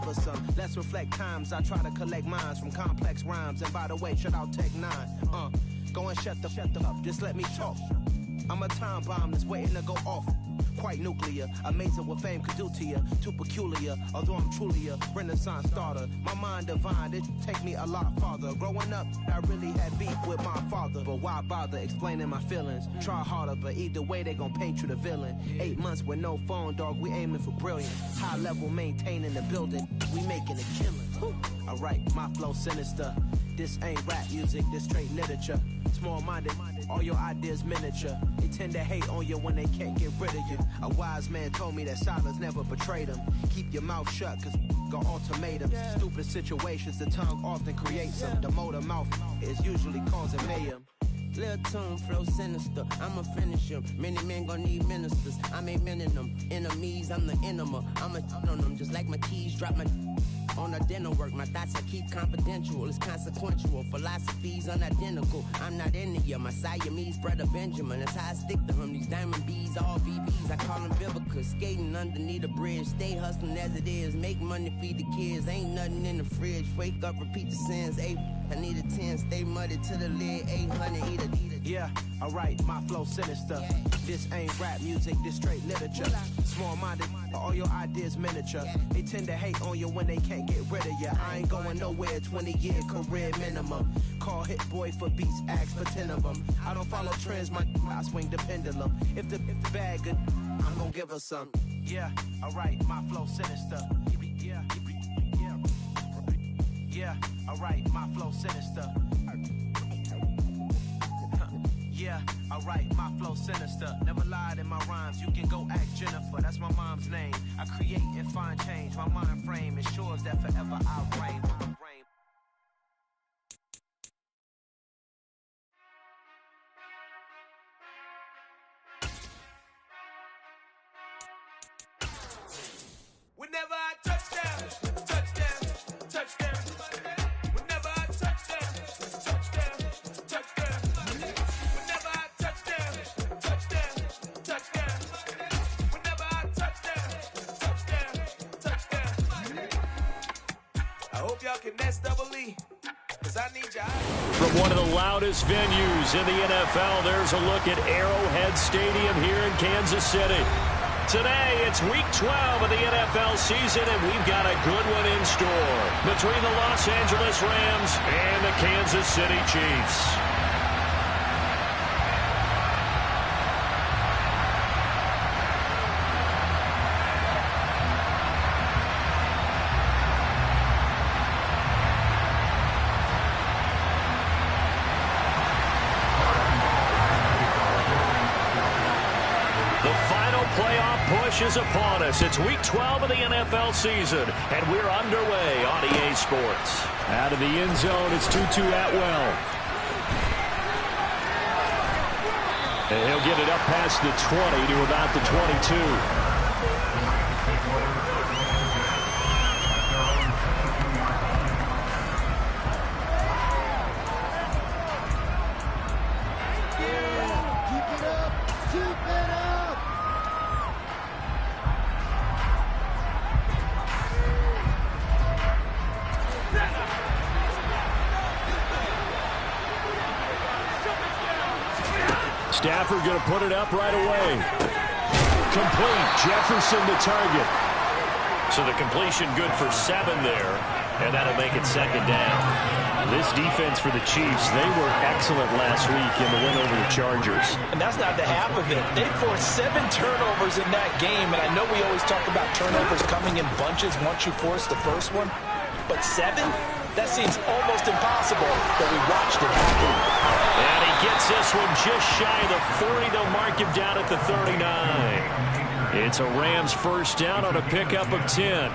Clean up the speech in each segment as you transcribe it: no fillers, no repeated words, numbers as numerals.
us some. Let's reflect times. I try to collect minds from complex rhymes. And by the way, shout out Tech 9. Go and shut the up. Just let me talk. I'm a time bomb that's waiting to go off. Quite nuclear, amazing what fame could do to you. Too peculiar, although I'm truly a renaissance starter. My mind divine, it take me a lot farther. Growing up, I really had beef with my father. But why bother explaining my feelings? Try harder, but either way they gon' paint you the villain. 8 months with no phone, dog, we aiming for brilliance. High level maintaining the building, we making a killing. Alright, my flow sinister. This ain't rap music, this straight literature. Small-minded, all your ideas miniature. They tend to hate on you when they can't get rid of you. A wise man told me that silence never betrayed him. Keep your mouth shut, cause got ultimatums. Stupid situations, the tongue often creates them. The motor mouth is usually causing mayhem. Lil' tune, flow sinister, I'ma finish him. Many men gon' need ministers, I'm aiming them. Enemies, I'm the enema, I'ma on them. Just like my keys, drop my on the dinner work. My thoughts I keep confidential, it's consequential. Philosophies unidentical, I'm not into you. My Siamese brother Benjamin, that's how I stick to him. These diamond bees, all BBs, I call them Vivica. Skating underneath a bridge, stay hustling as it is. Make money, feed the kids, ain't nothing in the fridge. Wake up, repeat the sins, I need a 10, stay muddy to the lid, 800, eat it. Yeah, alright, my flow sinister. This ain't rap music, this straight literature. Small-minded, all your ideas miniature. They tend to hate on you when they can't get rid of you. I ain't going nowhere, 20-year career minimum. Call Hit Boy for beats, ask for 10 of them. I don't follow trends, I swing the pendulum. If the bag good, I'm gonna give her some. Yeah, alright, my flow sinister. Yeah, alright, my flow sinister. Yeah, alright, my flow sinister. Never lied in my rhymes, you can go ask Jennifer. That's my mom's name. I create and find change. My mind frame ensures that forever I'll reign. Whenever I touch down, touchdown, touchdown. Whenever I touch down, touchdown, touchdown. Whenever I touch down, touchdown, touchdown. Whenever I touch down, touchdown. I hope y'all can SEE, cause I need your eyes. From one of the loudest venues in the NFL, there's a look at Arrowhead Stadium here in Kansas City. Today, it's Week 12 of the NFL season, and we've got a good one in store between the Los Angeles Rams and the Kansas City Chiefs. Is upon us. It's Week 12 of the NFL season, and we're underway on EA Sports. Out of the end zone, it's Tutu Atwell. And he'll get it up past the 20 to about the 22. Stafford going to put it up right away. Complete. Jefferson the target. So the completion good for 7 there, and that'll make it second down. This defense for the Chiefs, they were excellent last week in the win over the Chargers. And that's not the half of it. They forced 7 turnovers in that game, and I know we always talk about turnovers coming in bunches once you force the first one, but 7? That seems almost impossible, but we watched it happen. And he gets this one just shy of the 40. They'll mark him down at the 39. It's a Rams first down on a pickup of 10.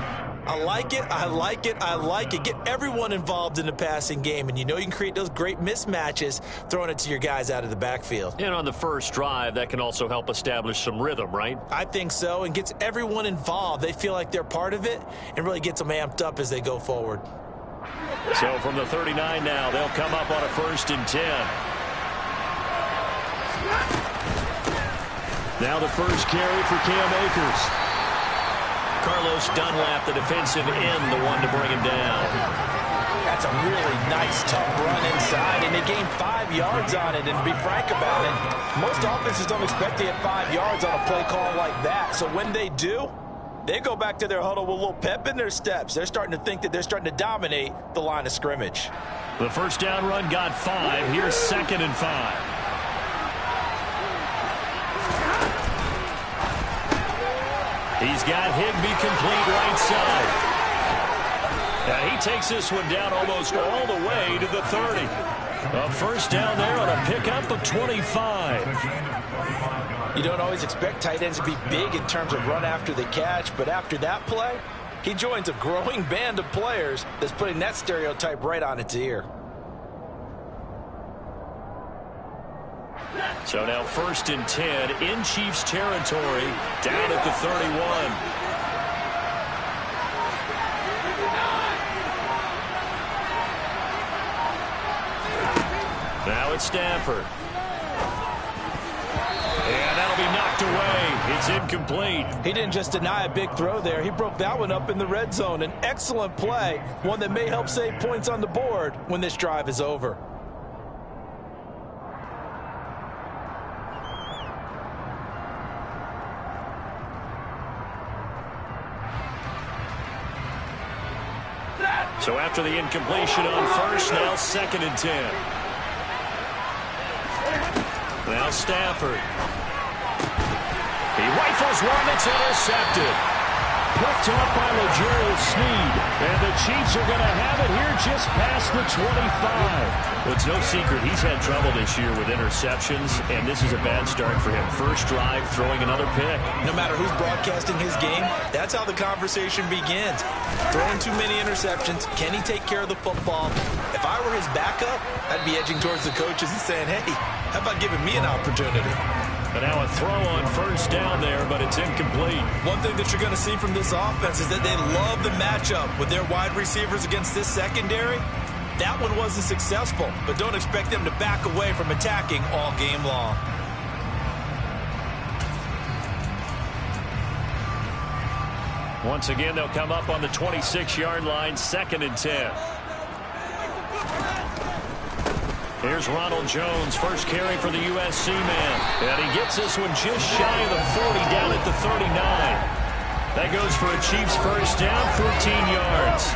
I like it, I like it, I like it. Get everyone involved in the passing game, and you know you can create those great mismatches throwing it to your guys out of the backfield. And on the first drive, that can also help establish some rhythm, right? I think so, and gets everyone involved. They feel like they're part of it, and really gets them amped up as they go forward. So from the 39 now, they'll come up on a 1st and 10. Now the first carry for Cam Akers. Carlos Dunlap, the defensive end, the one to bring him down. That's a really nice, tough run inside, and they gained 5 yards on it. And to be frank about it, most offenses don't expect to get 5 yards on a play call like that. So when they do, they go back to their huddle with a little pep in their steps. They're starting to think that they're starting to dominate the line of scrimmage. The first down run got 5. Here's 2nd and 5. He's got Higbee complete right side. And he takes this one down almost all the way to the 30. A first down there on a pickup of 25. You don't always expect tight ends to be big in terms of run after the catch, but after that play, he joins a growing band of players that's putting that stereotype right on its ear. So now 1st and 10 in Chiefs territory, down at the 31. Now it's Stafford. And that'll be knocked away. It's incomplete. He didn't just deny a big throw there. He broke that one up in the red zone. An excellent play, one that may help save points on the board when this drive is over. So after the incompletion on first, now 2nd and 10. Now Stafford. He rifles one that's intercepted. Picked up by L'Jarius Sneed. And the Chiefs are going to have it here just past the 25. Well, it's no secret he's had trouble this year with interceptions, and this is a bad start for him. First drive, throwing another pick. No matter who's broadcasting his game, that's how the conversation begins. Throwing too many interceptions. Can he take care of the football? If I were his backup, I'd be edging towards the coaches and saying, hey, how about giving me an opportunity? But now a throw on first down there, but it's incomplete. One thing that you're going to see from this offense is that they love the matchup with their wide receivers against this secondary. That one wasn't successful, but don't expect them to back away from attacking all game long. Once again, they'll come up on the 26-yard line, 2nd and 10. Here's Ronald Jones, first carry for the USC man. And he gets this one just shy of the 40, down at the 39. That goes for a Chiefs first down, 14 yards.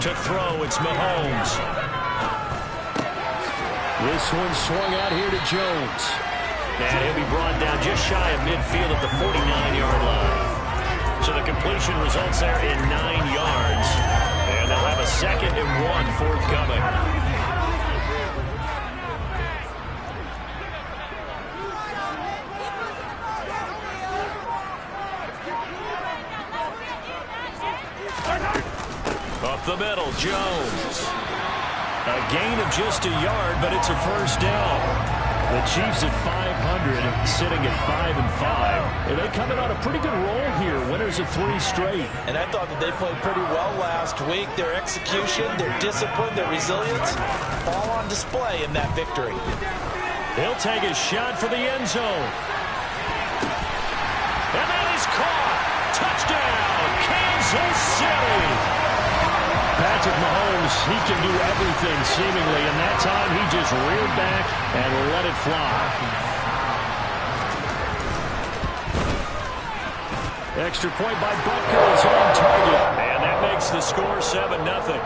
To throw, it's Mahomes. This one swung out here to Jones. And he'll be brought down just shy of midfield at the 49-yard line. So the completion results there in 9 yards. And they'll have a 2nd and 1 forthcoming. Up the middle, Jones. A gain of just a yard, but it's a first down. The Chiefs at 500, sitting at 5-5. And they coming on a pretty good roll here. Winners of 3 straight. And I thought that they played pretty well last week. Their execution, their discipline, their resilience, all on display in that victory. He'll take a shot for the end zone. And that is caught. Touchdown, Kansas City. Patrick Mahomes, he can do everything seemingly, and that time he just reared back and let it fly. Extra point by Butker is on target, and that makes the score 7-0.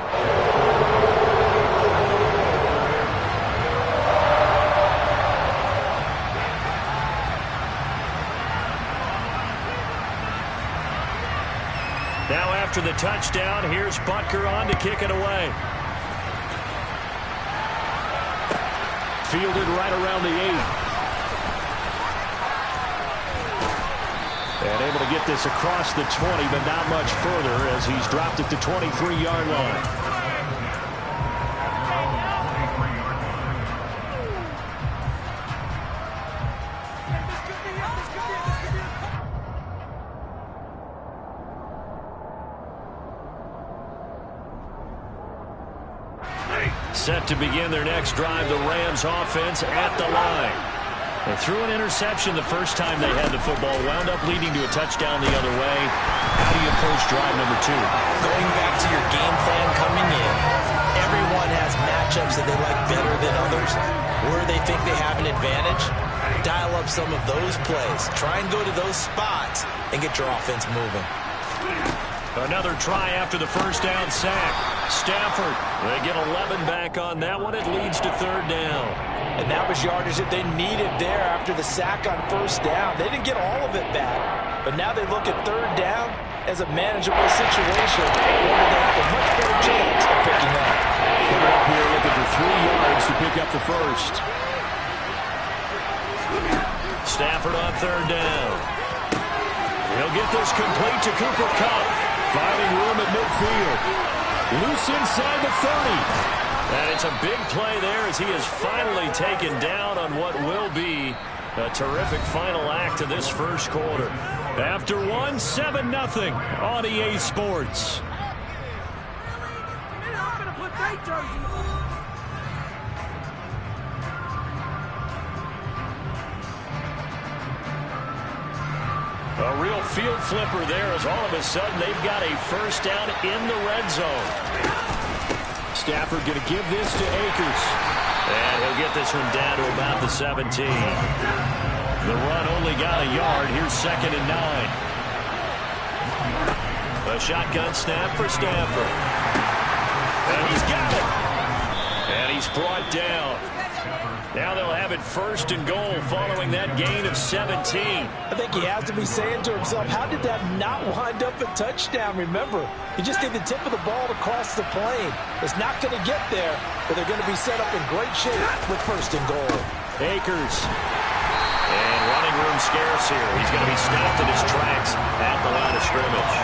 Now after the touchdown, here's Butker on to kick it away. Fielded right around the 8. And able to get this across the 20, but not much further as he's dropped it to 23-yard line. Set to begin their next drive, the Rams offense at the line. They threw an interception the first time they had the football, wound up leading to a touchdown the other way. How do you approach drive number 2? Going back to your game plan coming in, everyone has matchups that they like better than others. Where they think they have an advantage, dial up some of those plays. Try and go to those spots and get your offense moving. Another try after the first down sack. Stafford, they get 11 back on that one. It leads to 3rd down. And that was yardage that they needed there after the sack on 1st down. They didn't get all of it back, but now they look at 3rd down as a manageable situation where they have a much better chance of picking up. Coming up here looking for 3 yards to pick up the first. Stafford on 3rd down. He'll get this complete to Cooper Kupp. Finding room at midfield. Loose inside the 30. And it's a big play there as he is finally taken down on what will be a terrific final act of this first quarter. After 7-0 on EA Sports. A real field flipper there as all of a sudden they've got a first down in the red zone. Stafford going to give this to Akers. And he'll get this one down to about the 17. The run only got a yard. Here's 2nd and 9. A shotgun snap for Stafford. And he's got it. And he's brought down. Now they'll have it 1st and goal following that gain of 17. I think he has to be saying to himself, how did that not wind up a touchdown? Remember, he just did the tip of the ball to cross the plane. It's not going to get there, but they're going to be set up in great shape with 1st and goal. Akers. And running room scarce here. He's going to be stopped in his tracks at the line of scrimmage.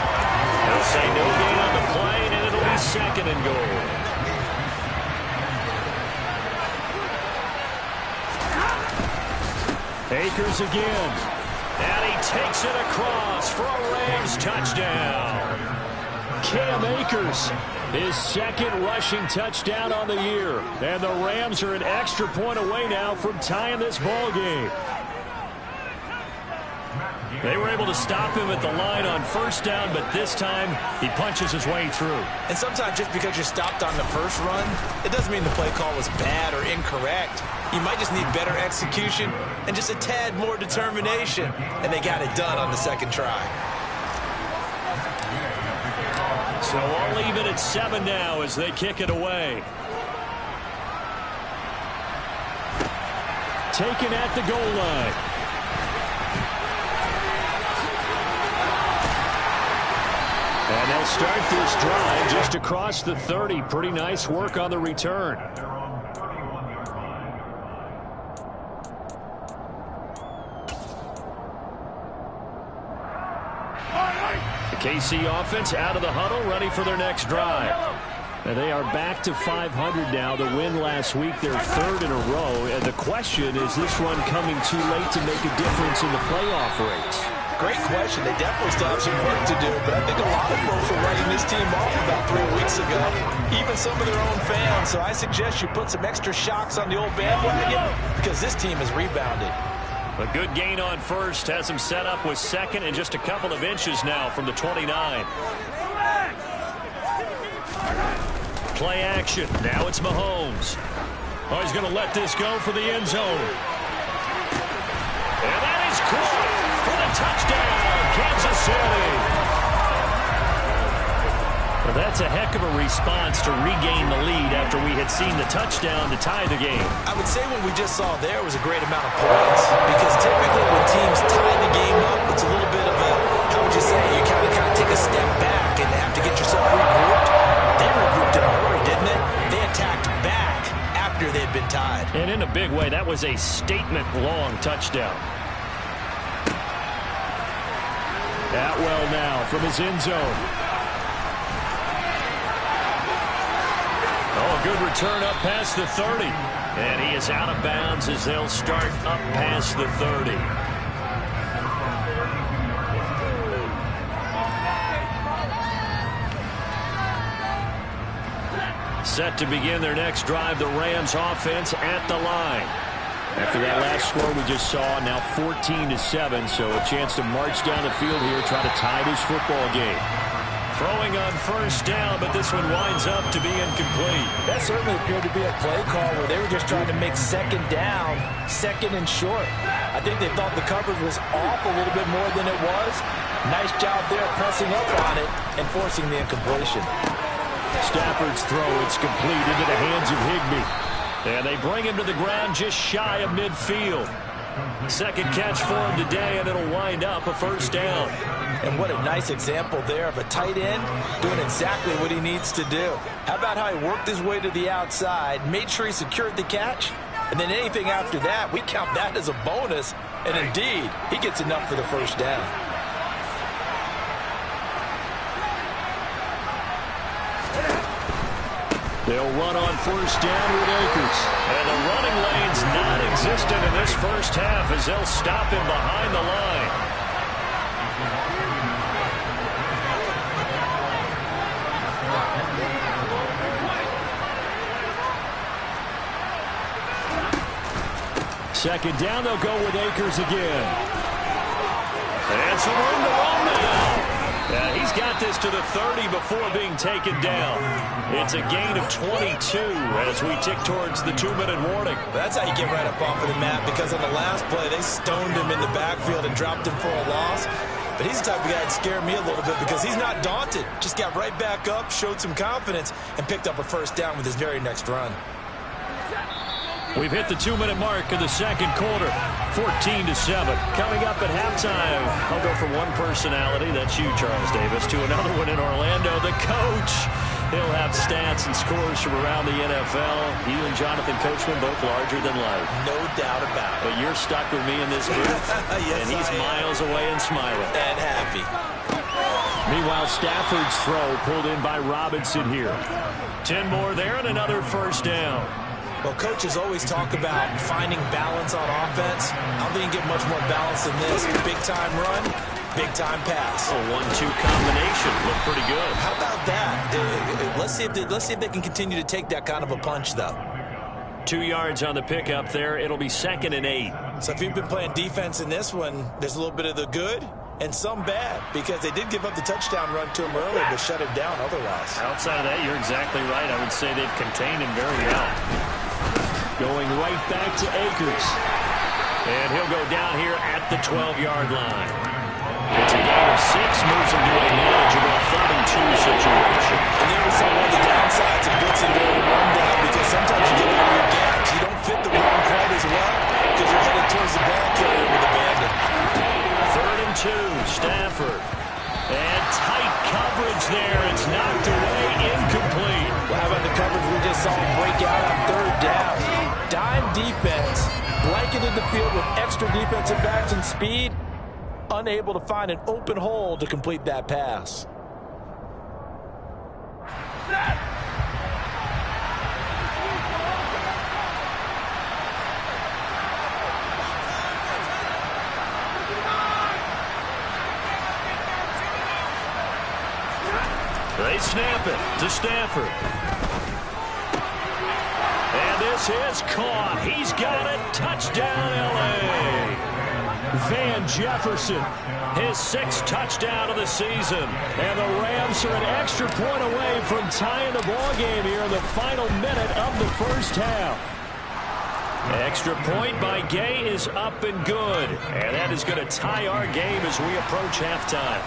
They'll say no gain on the play, and it'll be 2nd and goal. Akers again. And he takes it across for a Rams touchdown. Cam Akers, his 2nd rushing touchdown on the year. And the Rams are an extra point away now from tying this ball game. They were able to stop him at the line on 1st down, but this time he punches his way through. And sometimes just because you're stopped on the first run, it doesn't mean the play call was bad or incorrect. You might just need better execution and just a tad more determination. And they got it done on the 2nd try. So all even at 7 now as they kick it away. Taken at the goal line. And they'll start this drive just across the 30. Pretty nice work on the return. The KC offense out of the huddle, ready for their next drive. And they are back to 500 now. The win last week, their 3rd in a row. And the question, is this run coming too late to make a difference in the playoff race? Great question. They definitely still have some work to do, but I think a lot of folks were writing this team off about 3 weeks ago, even some of their own fans. So I suggest you put some extra shocks on the old bandwagon because this team has rebounded. A good gain on 1st has him set up with 2nd and just a couple of inches now from the 29. Play action. Now it's Mahomes. Oh, he's going to let this go for the end zone. And that is caught for the touchdown, Kansas City. Well, that's a heck of a response to regain the lead after we had seen the touchdown to tie the game. I would say what we just saw there was a great amount of points because typically when teams tie the game up, it's a little bit of a, how would you say, you kind of take a step back and have to get yourself regrouped. They regrouped in a hurry, didn't they? They attacked back after they'd been tied. And in a big way, that was a statement-long touchdown. Atwell now from his end zone. Oh, good return up past the 30. And he is out of bounds as they'll start up past the 30. Set to begin their next drive, the Rams offense at the line. After that last score we just saw, now 14-7, so a chance to march down the field here, try to tie this football game. Throwing on first down, but this one winds up to be incomplete. That certainly appeared to be a play call where they were just trying to make second down, second and short. I think they thought the coverage was off a little bit more than it was. Nice job there pressing up on it and forcing the incompletion. Stafford's throw, it's complete into the hands of Higbee. And they bring him to the ground just shy of midfield. Second catch for him today, and it'll wind up a first down. And what a nice example there of a tight end doing exactly what he needs to do. How about how he worked his way to the outside, made sure he secured the catch, and then anything after that, we count that as a bonus. And indeed, he gets enough for the first down. They'll run on first down with Akers. And the running lane's non-existent in this first half as they'll stop him behind the line. Second down, they'll go with Akers again. And some room to run now. Yeah, he's got this to the 30 before being taken down. It's a gain of 22 as we tick towards the 2-minute warning. That's how you get right up off of the map, because on the last play, they stoned him in the backfield and dropped him for a loss. But he's the type of guy that scared me a little bit because he's not daunted. Just got right back up, showed some confidence, and picked up a first down with his very next run. We've hit the 2-minute mark of the second quarter, 14-7. Coming up at halftime, I'll go from one personality, that's you, Charles Davis, to another one in Orlando, the coach. He'll have stats and scores from around the NFL. You and Jonathan Coachman, both larger than life. No doubt about it. But you're stuck with me in this booth, yes, and he's miles away and smiling. And happy. Meanwhile, Stafford's throw pulled in by Robinson here. 10 more there and another first down. Well, coaches always talk about finding balance on offense. I don't think you get much more balance than this. Big-time run, big-time pass. A 1-2 combination. Looked pretty good. How about that? Let's see if they can continue to take that kind of a punch, though. 2 yards on the pickup there. It'll be 2nd and 8. So if you've been playing defense in this one, there's a little bit of the good and some bad, because they did give up the touchdown run to him earlier, but shut him down otherwise. Outside of that, you're exactly right. I would say they've contained him very well. Going right back to Akers. And he'll go down here at the 12-yard line. It's a gain of 6, moves him to a manageable 3rd and 2 situation. And there we saw one of the downsides of blitzing during one down, because sometimes you get out of your gaps. You don't fit the run quite as well because you're headed towards the ball carrier with abandon. 3rd and 2, Stafford. And tight coverage there. It's knocked away, incomplete. Well, how about the coverage we just saw him break out on 3rd down? Dime defense, blanketed the field with extra defensive backs and speed, unable to find an open hole to complete that pass. They snap it to Stafford. And this is caught. He's got it. Touchdown, L.A. Van Jefferson, his 6th touchdown of the season. And the Rams are an extra point away from tying the ball game here in the final minute of the first half. Extra point by Gay is up and good. And that is going to tie our game as we approach halftime.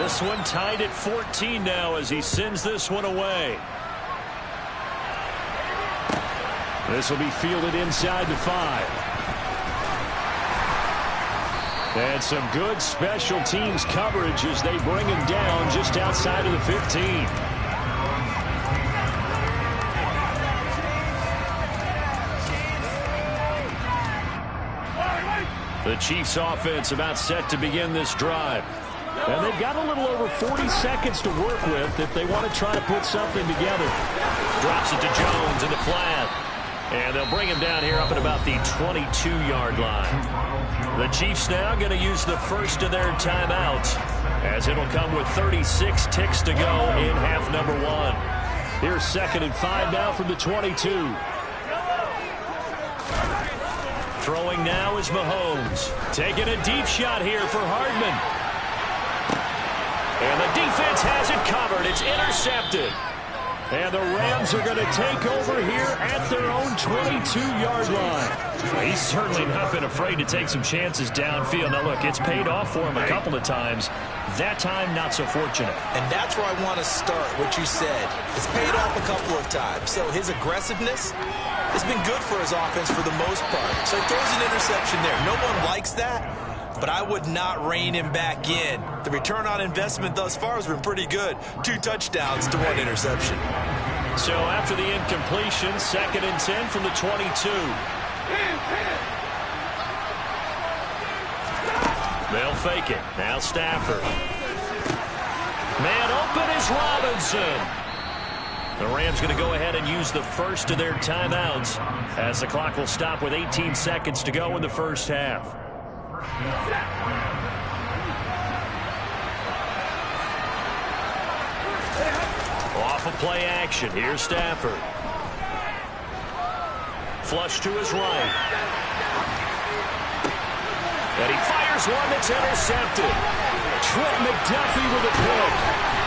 This one tied at 14 now as he sends this one away. This will be fielded inside the 5. And some good special teams coverage as they bring him down just outside of the 15. The Chiefs offense about set to begin this drive. And they've got a little over 40 seconds to work with if they want to try to put something together. Drops it to Jones in the flat. And they'll bring him down here up at about the 22-yard line. The Chiefs now going to use the first of their timeouts, as it'll come with 36 ticks to go in half number 1. Here's 2nd and 5 now from the 22. Throwing now is Mahomes. Taking a deep shot here for Hardman. And the defense has it covered. It's intercepted. And the Rams are going to take over here at their own 22-yard line. He's certainly not been afraid to take some chances downfield. Now, look, it's paid off for him a couple of times. That time, not so fortunate. And that's where I want to start, what you said. It's paid off a couple of times. So his aggressiveness has been good for his offense for the most part. So he throws an interception there. No one likes that, but I would not rein him back in. The return on investment thus far has been pretty good. 2 touchdowns to 1 interception. So after the incompletion, 2nd and 10 from the 22. They'll fake it. Now Stafford. Man open is Robinson. The Rams going to go ahead and use the first of their timeouts as the clock will stop with 18 seconds to go in the first half. Off of play action. Here's Stafford. Flush to his right. And he fires one that's intercepted. Trent McDuffie with a pick.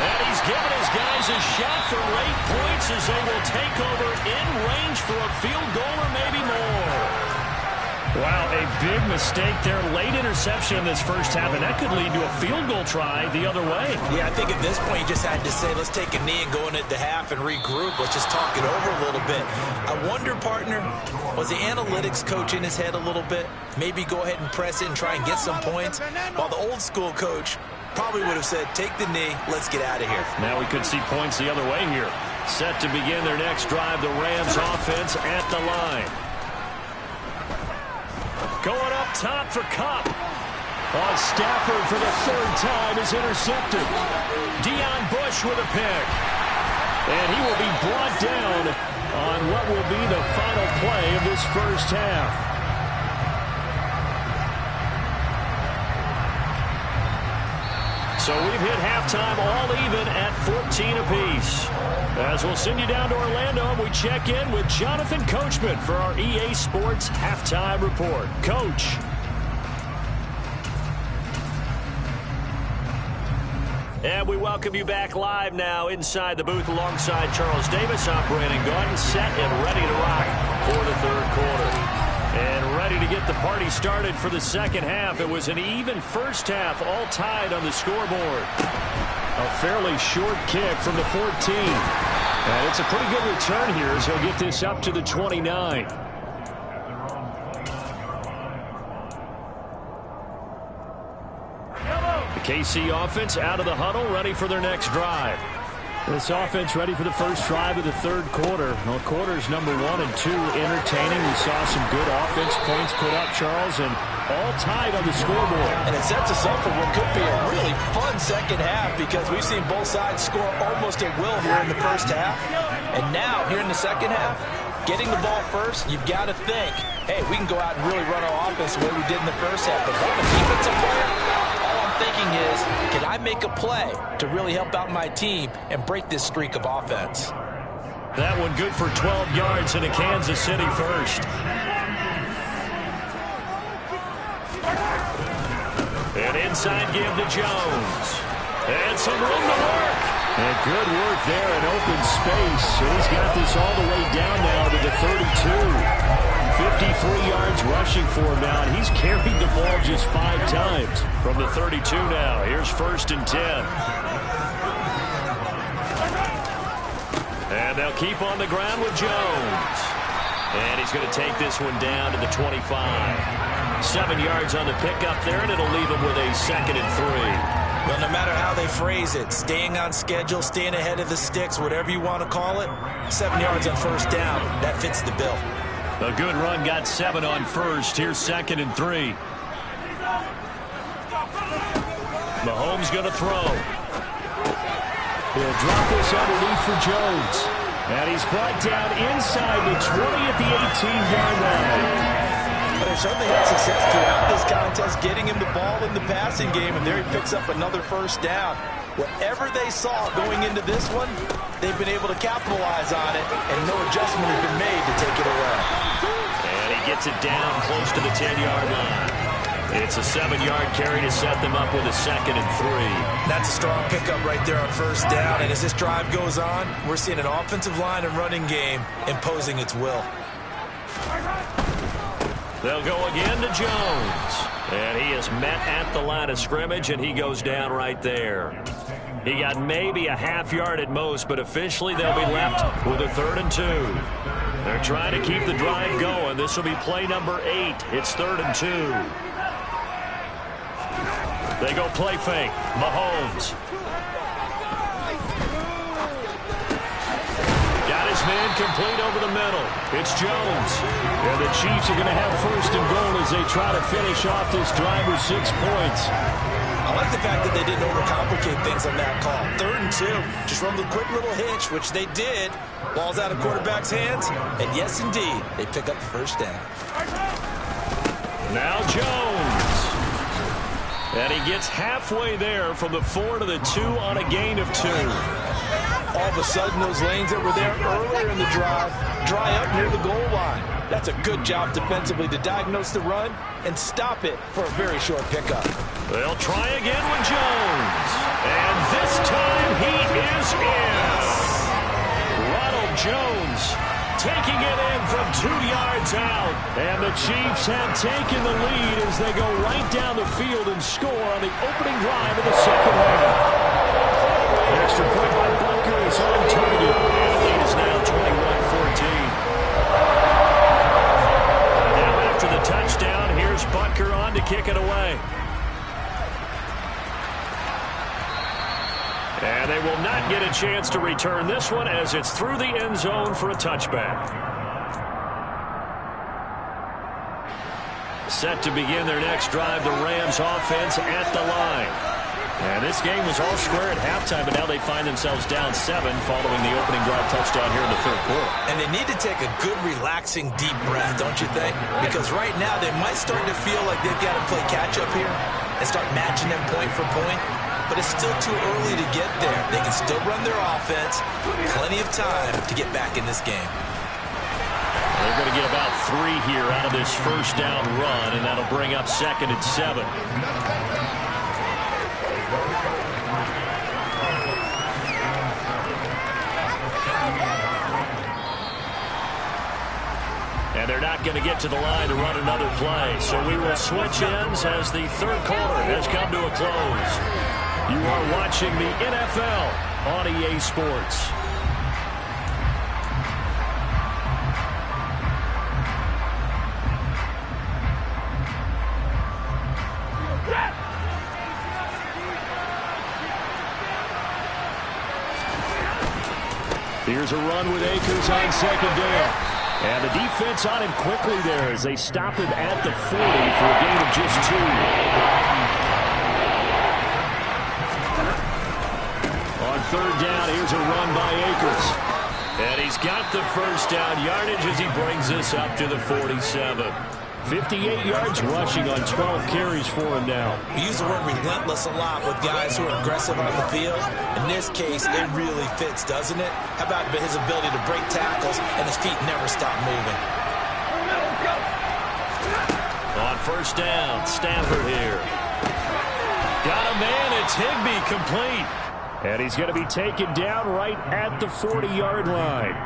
And he's given his guys a shot for late points as they will take over in range for a field goal or maybe more. Wow, a big mistake there. Late interception in this first half, and that could lead to a field goal try the other way. Yeah, I think at this point you just had to say, let's take a knee and go into the half and regroup. Let's just talk it over a little bit. I wonder, partner, was the analytics coach in his head a little bit? Maybe go ahead and press it and try and get some points? While the old school coach probably would have said, take the knee, let's get out of here. Now we could see points the other way here. Set to begin their next drive, the Rams offense at the line. Going up top for Kupp. On Stafford for the 3rd time is intercepted. Deion Bush with a pick. And he will be brought down on what will be the final play of this first half. So we've hit halftime all even at 14 apiece. As we'll send you down to Orlando and we check in with Jonathan Coachman for our EA Sports Halftime Report. Coach. And we welcome you back live now inside the booth alongside Charles Davis. I'm Brandon Gaudin, set and ready to rock for the 3rd quarter. And ready to get the party started for the second half. It was an even first half, all tied on the scoreboard. A fairly short kick from the 14. And it's a pretty good return here as he'll get this up to the 29. The KC offense out of the huddle, ready for their next drive. This offense ready for the first drive of the 3rd quarter. Well, quarters number 1 and 2 entertaining. We saw some good offense points put up, Charles, and all tied on the scoreboard. And it sets us up for what could be a really fun second half because we've seen both sides score almost at will here in the first half. And now, here in the second half, getting the ball first, you've got to think, hey, we can go out and really run our offense the way we did in the first half. But from a defensive player, thinking is, can I make a play to really help out my team and break this streak of offense? That one good for 12 yards in a Kansas City first. An inside give to Jones. And some room to work. And good work there in open space. And he's got this all the way down now to the 32. 53 yards rushing for him now, and he's carried the ball just 5 times. From the 32 now, here's 1st and 10. And they'll keep on the ground with Jones. And he's going to take this one down to the 25. 7 yards on the pickup there, and it'll leave him with a 2nd and 3. Well, no matter how they phrase it, staying on schedule, staying ahead of the sticks, whatever you want to call it, 7 yards on 1st down, that fits the bill. A good run, got 7 on 1st. Here's 2nd and 3. Mahomes going to throw. He'll drop this underneath for Jones. And he's brought down inside the 20 at the 18-yard line. But they've certainly had success throughout this contest, getting him the ball in the passing game, and there he picks up another 1st down. Whatever they saw going into this one, they've been able to capitalize on it, and no adjustment has been made to take it away. And he gets it down close to the 10-yard line. It's a 7-yard carry to set them up with a 2nd and 3. That's a strong pickup right there on first down, and as this drive goes on, we're seeing an offensive line and running game imposing its will. They'll go again to Jones. And he is met at the line of scrimmage, and he goes down right there. He got maybe a half yard at most, but officially they'll be left with a 3rd and 2. They're trying to keep the drive going. This will be play number 8. It's 3rd and 2. They go play fake. Mahomes. Got his man complete over the middle. It's Jones. And the Chiefs are going to have 1st and goal as they try to finish off this drive with 6 points. I like the fact that they didn't overcomplicate things on that call. 3rd and 2. Just run the quick little hitch, which they did. Ball's out of quarterback's hands. And yes, indeed, they pick up the 1st down. Now Jones. And he gets halfway there from the 4 to the 2 on a gain of 2. All of a sudden, those lanes that were there earlier in the drive dry up near the goal line. That's a good job defensively to diagnose the run and stop it for a very short pickup. They'll try again with Jones. And this time he is in. Ronald Jones taking it in from 2 yards out. And the Chiefs have taken the lead as they go right down the field and score on the opening drive of the 2nd half. Extra point by Butker is on target. And the lead is now 21-14. Now after the touchdown, here's Butker on to kick it away. And they will not get a chance to return this one as it's through the end zone for a touchback. Set to begin their next drive, the Rams offense at the line. And this game was all square at halftime, but now they find themselves down 7 following the opening drive touchdown here in the 3rd quarter. And they need to take a good, relaxing, deep breath, don't you think? Because right now they might start to feel like they've got to play catch-up here and start matching them point for point. But it's still too early to get there. They can still run their offense. Plenty of time to get back in this game. They're going to get about 3 here out of this first down run, and that'll bring up 2nd and 7. And they're not going to get to the line to run another play. So we will switch ends as the 3rd quarter has come to a close. You are watching the NFL on EA Sports. Here's a run with Akers on 2nd down. And the defense on him quickly there as they stop him at the 40 for a gain of just 2. On 3rd down, here's a run by Akers. And he's got the 1st down yardage as he brings this up to the 47. 58 yards rushing on 12 carries for him now. We use the word relentless a lot with guys who are aggressive on the field. In this case, it really fits, doesn't it? How about his ability to break tackles and his feet never stop moving? On 1st down, Stafford here. Got a man, it's Higbee complete. And he's going to be taken down right at the 40-yard line.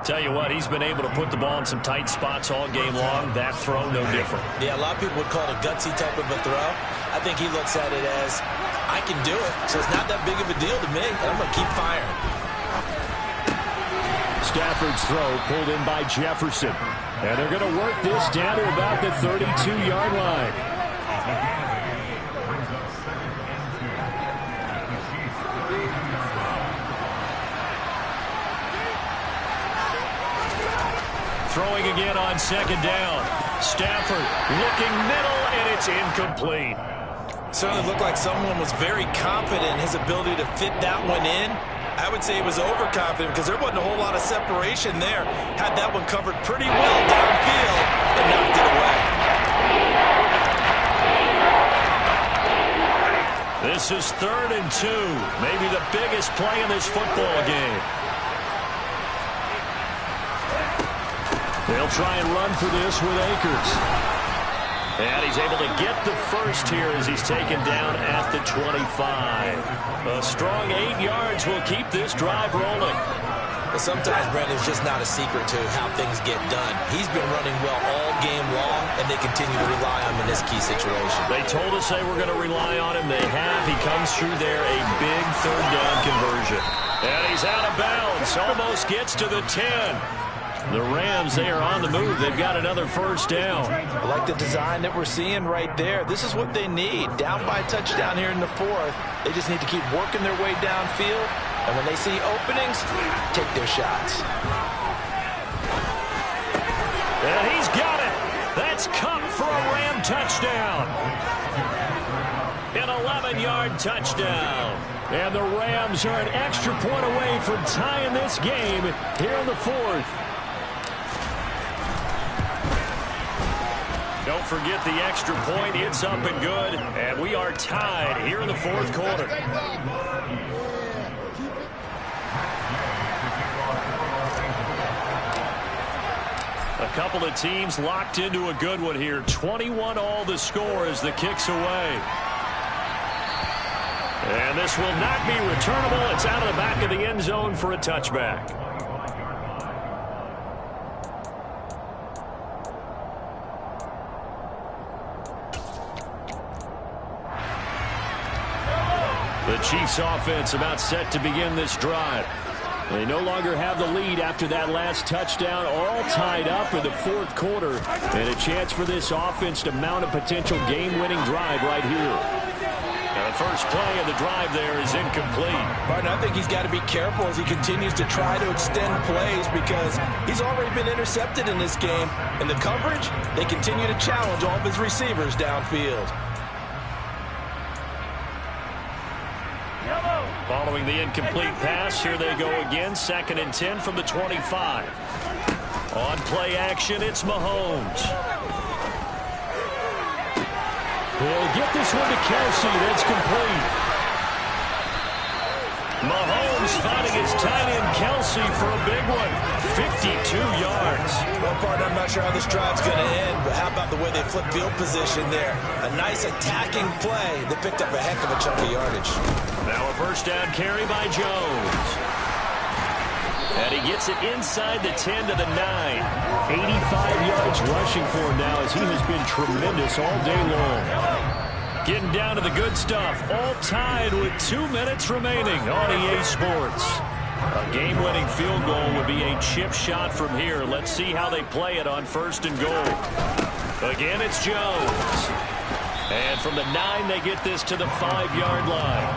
Tell you what, he's been able to put the ball in some tight spots all game long. That throw, no different. Yeah, a lot of people would call it a gutsy type of a throw. I think he looks at it as, I can do it, so it's not that big of a deal to me, and I'm going to keep firing. Stafford's throw pulled in by Jefferson. And they're going to work this down to about the 32-yard line. Throwing again on 2nd down. Stafford looking middle, and it's incomplete. Certainly looked like someone was very confident in his ability to fit that one in. I would say he was overconfident because there wasn't a whole lot of separation there. Had that one covered pretty well downfield and knocked it away. This This is 3rd and 2. Maybe the biggest play in this football game. They'll try and run for this with Akers. And he's able to get the first here as he's taken down at the 25. A strong 8 yards will keep this drive rolling. But sometimes, Brandon, it's just not a secret to how things get done. He's been running well all game long, and they continue to rely on him in this key situation. They told us they were going to rely on him. They have. He comes through there, a big 3rd down conversion. And he's out of bounds. Almost gets to the 10. The Rams, they are on the move. They've got another 1st down. I like the design that we're seeing right there. This is what they need. Down by a touchdown here in the 4th. They just need to keep working their way downfield. And when they see openings, take their shots. And he's got it. That's Kupp for a Ram touchdown. An 11-yard touchdown. And the Rams are an extra point away from tying this game here in the 4th. Don't forget the extra point. It's up and good. And we are tied here in the 4th quarter. A couple of teams locked into a good one here. 21 all the score as the kick's away. And this will not be returnable. It's out of the back of the end zone for a touchback. The Chiefs offense about set to begin this drive. They no longer have the lead after that last touchdown, all tied up in the 4th quarter, and a chance for this offense to mount a potential game-winning drive right here. Now the first play of the drive there is incomplete. Martin, I think he's got to be careful as he continues to try to extend plays because he's already been intercepted in this game. And the coverage, they continue to challenge all of his receivers downfield. Following the incomplete pass, here they go again. 2nd and 10 from the 25. On play action, it's Mahomes. He'll get this one to Kelsey. That's complete. Mahomes finding his tight end Kelsey for a big one. 52 yards. Well, partner, I'm not sure how this drive's going to end, but how about the way they flip field position there? A nice attacking play that picked up a heck of a chunk of yardage. Now a 1st down carry by Jones. And he gets it inside the 10 to the 9. 85 yards rushing for him now as he has been tremendous all day long. Getting down to the good stuff. All tied with 2 minutes remaining on EA Sports. A game-winning field goal would be a chip shot from here. Let's see how they play it on 1st and goal. Again, it's Jones. And from the 9, they get this to the 5-yard line.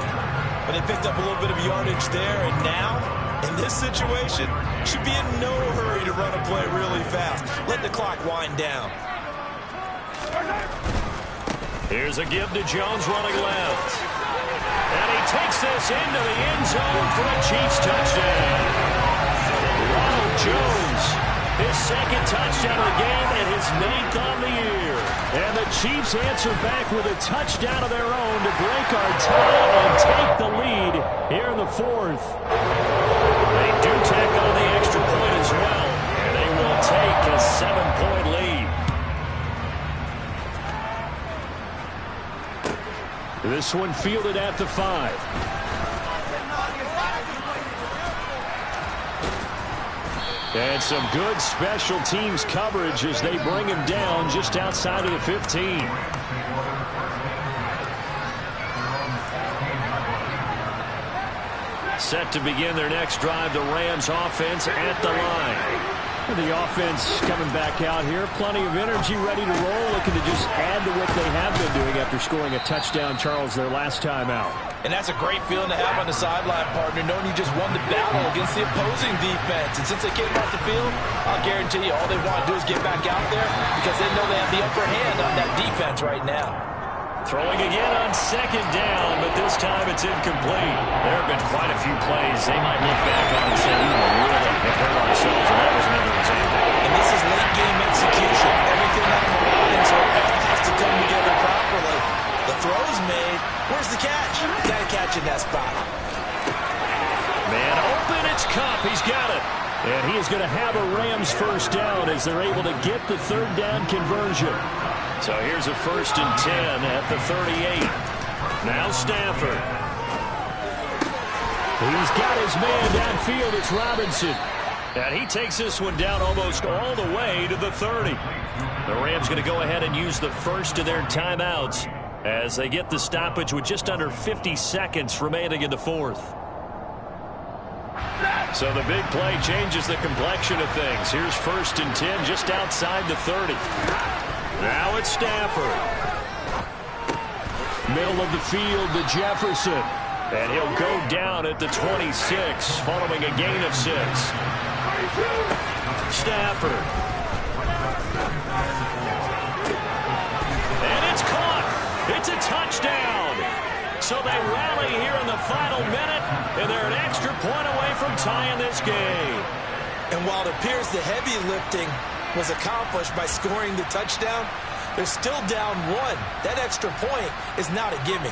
But they picked up a little bit of yardage there, and now, in this situation, should be in no hurry to run a play really fast. Let the clock wind down. Here's a give to Jones running left. And he takes this into the end zone for a Chiefs touchdown. Ronald Jones, his 2nd touchdown of the game and his 9th on the year. And the Chiefs answer back with a touchdown of their own to break our tie and take the lead here in the 4th. They do tack on the extra point as well, and they will take a 7-point lead. This one fielded at the 5. And some good special teams coverage as they bring him down just outside of the 15. Set to begin their next drive, the Rams offense at the line. The offense coming back out here. Plenty of energy, ready to roll, looking to just add to what they have been doing after scoring a touchdown, Charles, their last time out. And that's a great feeling to have on the sideline, partner, knowing you just won the battle against the opposing defense. And since they came off the field, I'll guarantee you all they want to do is get back out there because they know they have the upper hand on that defense right now. Throwing again on 2nd down, but this time it's incomplete. There have been quite a few plays they might look back on and say, we really have hurt ourselves, and that was another example. And this is late-game execution. Everything on the line, so it has to come together properly. The throw is made. Where's the catch? that spot. Man open, it's Kupp. He's got it. And he is going to have a Rams first down as they're able to get the third down conversion. So here's a 1st and 10 at the 38. Now Stafford. He's got his man downfield. It's Robinson. And he takes this one down almost all the way to the 30. The Rams going to go ahead and use the first of their timeouts as they get the stoppage with just under 50 seconds remaining in the fourth. So the big play changes the complexion of things. Here's 1st and 10 just outside the 30. Now it's Stafford. Middle of the field to Jefferson. And he'll go down at the 26 following a gain of 6. Stafford. And it's caught. It's a touchdown. So they rally here in the final minute, and they're an extra point away from tying this game. And while it appears the heavy lifting was accomplished by scoring the touchdown, they're still down 1. That extra point is not a gimme.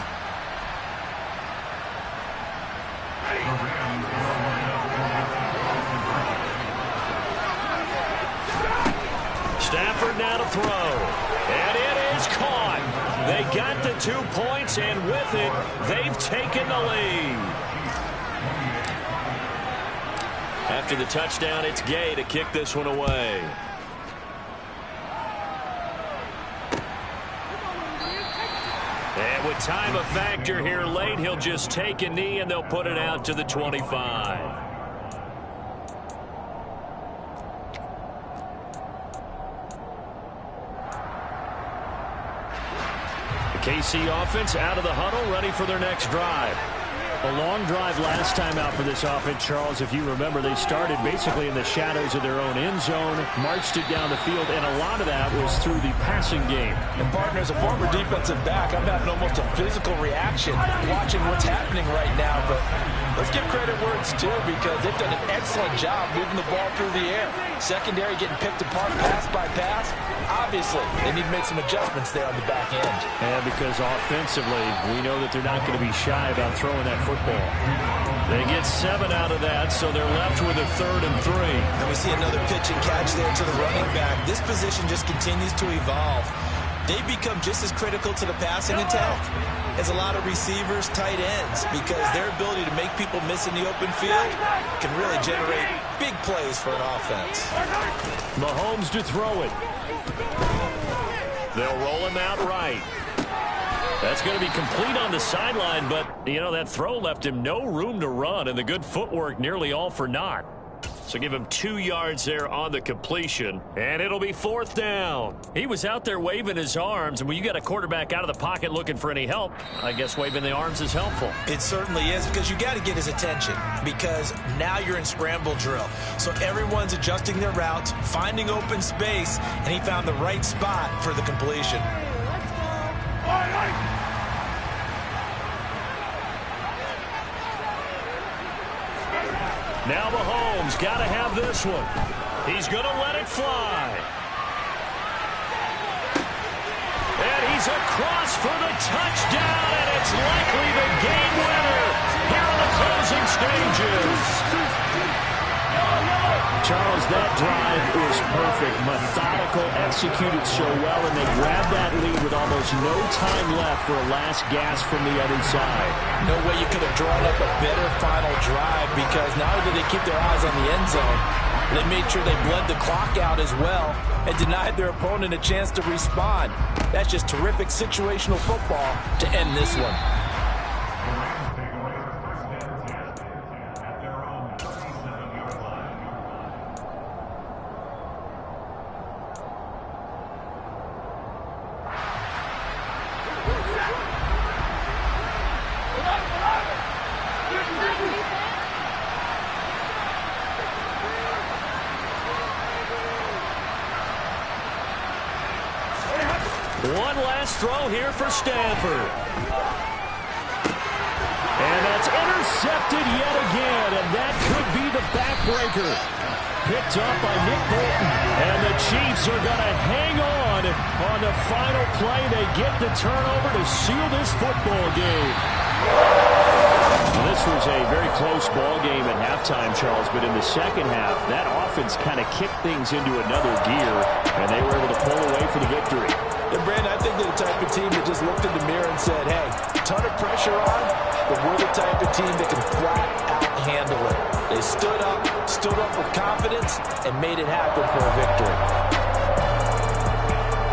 Stafford now to throw. And it is caught. They got the 2 points, and with it, they've taken the lead. After the touchdown, it's Gay to kick this one away. And with time a factor here late, he'll just take a knee, and they'll put it out to the 25. KC offense out of the huddle, ready for their next drive. A long drive last time out for this offense, Charles. If you remember, they started basically in the shadows of their own end zone, marched it down the field, and a lot of that was through the passing game. And, partner, as a former defensive back, I'm having almost a physical reaction watching what's happening right now. But let's give credit where it's due, because they've done an excellent job moving the ball through the air. Secondary getting picked apart pass by pass. Obviously, they need to make some adjustments there on the back end. And because offensively, we know that they're not going to be shy about throwing that football. They get 7 out of that, so they're left with a 3rd and 3. And we see another pitch and catch there to the running back. This position just continues to evolve. They become just as critical to the passing attack as a lot of receivers, tight ends, because their ability to make people miss in the open field can really generate big plays for an offense. Mahomes to throw it. They'll roll him out right. That's going to be complete on the sideline, but, you know, that throw left him no room to run, and the good footwork nearly all for naught. So give him 2 yards there on the completion, and it'll be 4th down. He was out there waving his arms, and when you got a quarterback out of the pocket looking for any help, I guess waving the arms is helpful. It certainly is, because you got to get his attention, because now you're in scramble drill. So everyone's adjusting their routes, finding open space, and he found the right spot for the completion. Now Mahomes got to have this one. He's going to let it fly. And he's across for the touchdown, and it's likely the game winner here in the closing stages. Charles, that drive is perfect. Methodical, executed so well, and they grabbed that lead with almost no time left for a last gasp from the other side. No way you could have drawn up a better final drive, because not only did they keep their eyes on the end zone, they made sure they bled the clock out as well and denied their opponent a chance to respond. That's just terrific situational football to end this one. One last throw here for Stafford. And that's intercepted yet again, and that could be the backbreaker. Picked up by Nick Bolton, and the Chiefs are going to hang on the final play. They get the turnover to seal this football game. Well, this was a very close ball game at halftime, Charles, but in the second half, that offense kind of kicked things into another gear, and they were able to pull away for the victory. And Brandon, I think they're the type of team that just looked in the mirror and said, hey, ton of pressure on, but we're the type of team that can flat out handle it. They stood up with confidence, and made it happen for a victory.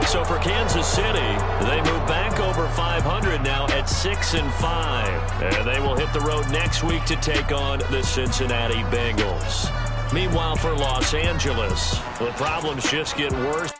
So for Kansas City, they move back over 500 now at 6-5. And they will hit the road next week to take on the Cincinnati Bengals. Meanwhile, for Los Angeles, the problems just get worse.